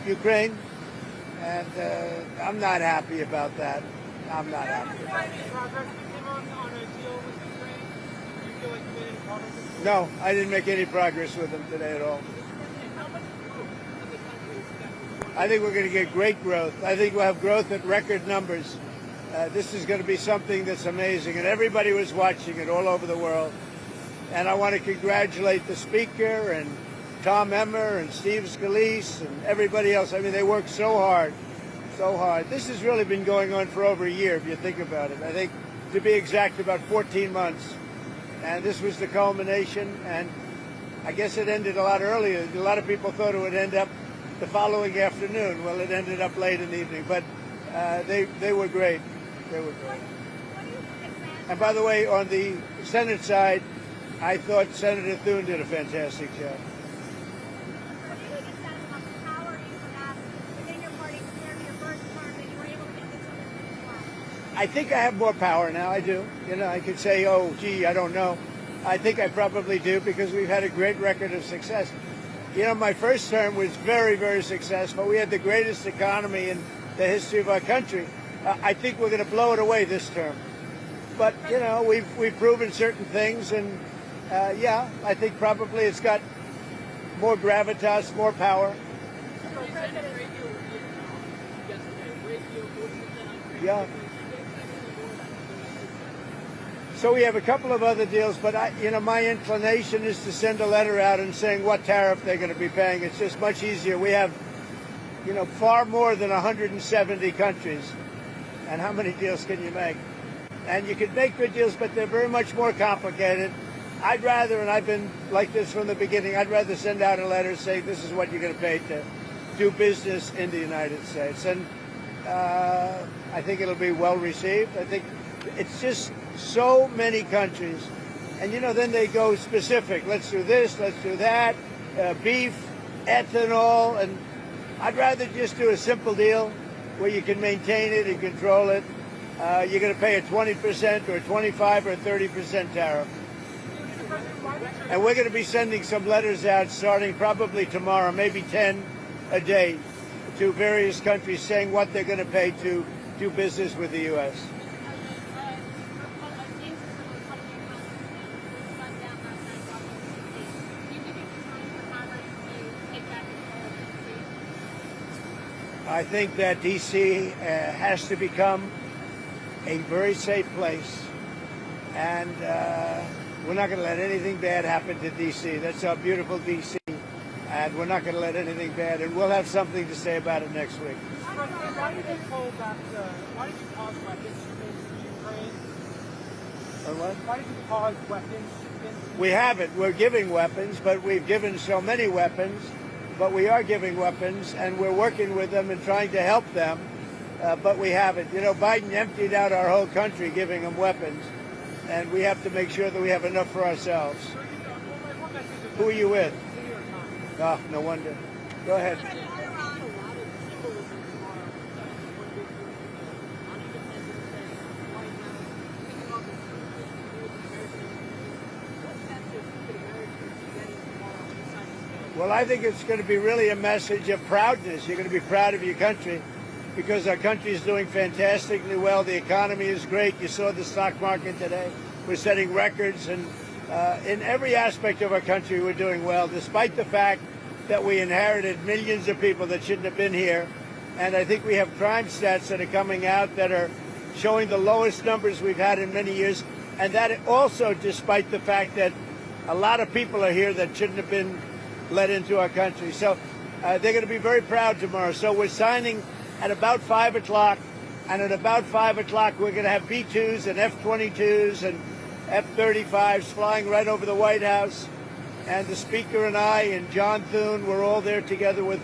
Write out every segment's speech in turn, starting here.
Ukraine, and I'm not happy about that. I'm not happy. No, I didn't make any progress with them today at all. I think we're going to get great growth. I think we'll have growth at record numbers. This is going to be something that's amazing, and everybody was watching it all over the world. And I want to congratulate the speaker and Tom Emmer and Steve Scalise and everybody else. I mean, they worked so hard, so hard. This has really been going on for over a year, if you think about it. I think, to be exact, about 14 months. And this was the culmination, and I guess it ended a lot earlier. A lot of people thought it would end up the following afternoon. Well, it ended up late in the evening, but they were great. They were great. And by the way, on the Senate side, I thought Senator Thune did a fantastic job. What do you think it says about the power you have within your party compared to your first term that you were able to get this other thing as well? I think I have more power now. I do. You know, I could say, oh, gee, I don't know. I think I probably do because we've had a great record of success. You know, my first term was very, very successful. We had the greatest economy in the history of our country. I think we're going to blow it away this term. But, you know, we've proven certain things, and yeah, I think probably it's got more gravitas, more power. Yeah. So we have a couple of other deals, but you know, my inclination is to send a letter out and saying what tariff they're going to be paying. It's just much easier. We have, you know, far more than 170 countries. And how many deals can you make? And you can make good deals, but they're very much more complicated. I'd rather, and I've been like this from the beginning, I'd rather send out a letter saying this is what you're going to pay to do business in the United States. And I think it'll be well received. I think it's just so many countries. And, you know, then they go specific. Let's do this, let's do that, beef, ethanol. And I'd rather just do a simple deal where you can maintain it and control it. You're going to pay a 20% or a 25 or 30% tariff. And we're going to be sending some letters out starting probably tomorrow, maybe 10 a day, to various countries saying what they're going to pay to do business with the U.S. I think that D.C. has to become a very safe place, and we're not going to let anything bad happen to D.C. That's our beautiful D.C., and we're not going to let anything bad, and we'll have something to say about it next week. Why did you hold that? Why did you pause weapons in Ukraine? Or what? Why did you pause weapons? We haven't. We're giving weapons, but we've given so many weapons. But we are giving weapons, and we're working with them and trying to help them, but we haven't. You know, Biden emptied out our whole country giving them weapons, and we have to make sure that we have enough for ourselves. Who are you with? Oh, no wonder. Go ahead. Well, I think it's going to be really a message of proudness. You're going to be proud of your country because our country is doing fantastically well. The economy is great. You saw the stock market today. We're setting records, and in every aspect of our country, we're doing well, despite the fact that we inherited millions of people that shouldn't have been here. And I think we have crime stats that are coming out that are showing the lowest numbers we've had in many years. And that also despite the fact that a lot of people are here that shouldn't have been let into our country. So they're going to be very proud tomorrow. So we're signing at about 5 o'clock, and at about 5 o'clock we're going to have B-2s and F-22s and F-35s flying right over the White House. And the Speaker and I and John Thune, we're all there together with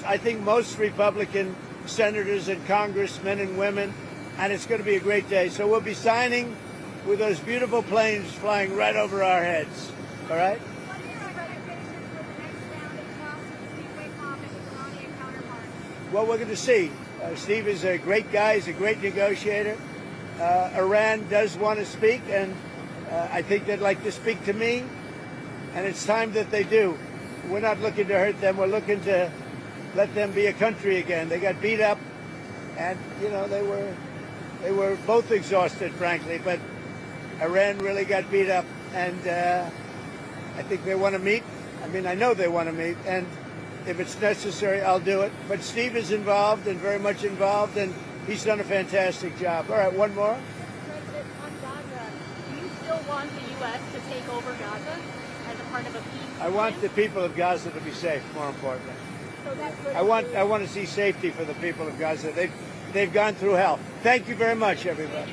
I think most Republican senators and congressmen and women, and it's going to be a great day. So we'll be signing with those beautiful planes flying right over our heads. All right? Well, we're going to see. Steve is a great guy. He's a great negotiator. Iran does want to speak, and I think they'd like to speak to me, and it's time that they do. We're not looking to hurt them. We're looking to let them be a country again. They got beat up, and you know they were both exhausted, frankly. But Iran really got beat up, and I think they want to meet. I mean, I know they want to meet, and if it's necessary, I'll do it. But Steve is involved and very much involved, and he's done a fantastic job. All right, one more. President, on Gaza, do you still want the U.S. to take over Gaza as a part of a peace? I want the people of Gaza to be safe, more importantly. So that could I want to see safety for the people of Gaza. They've gone through hell. Thank you very much, everybody.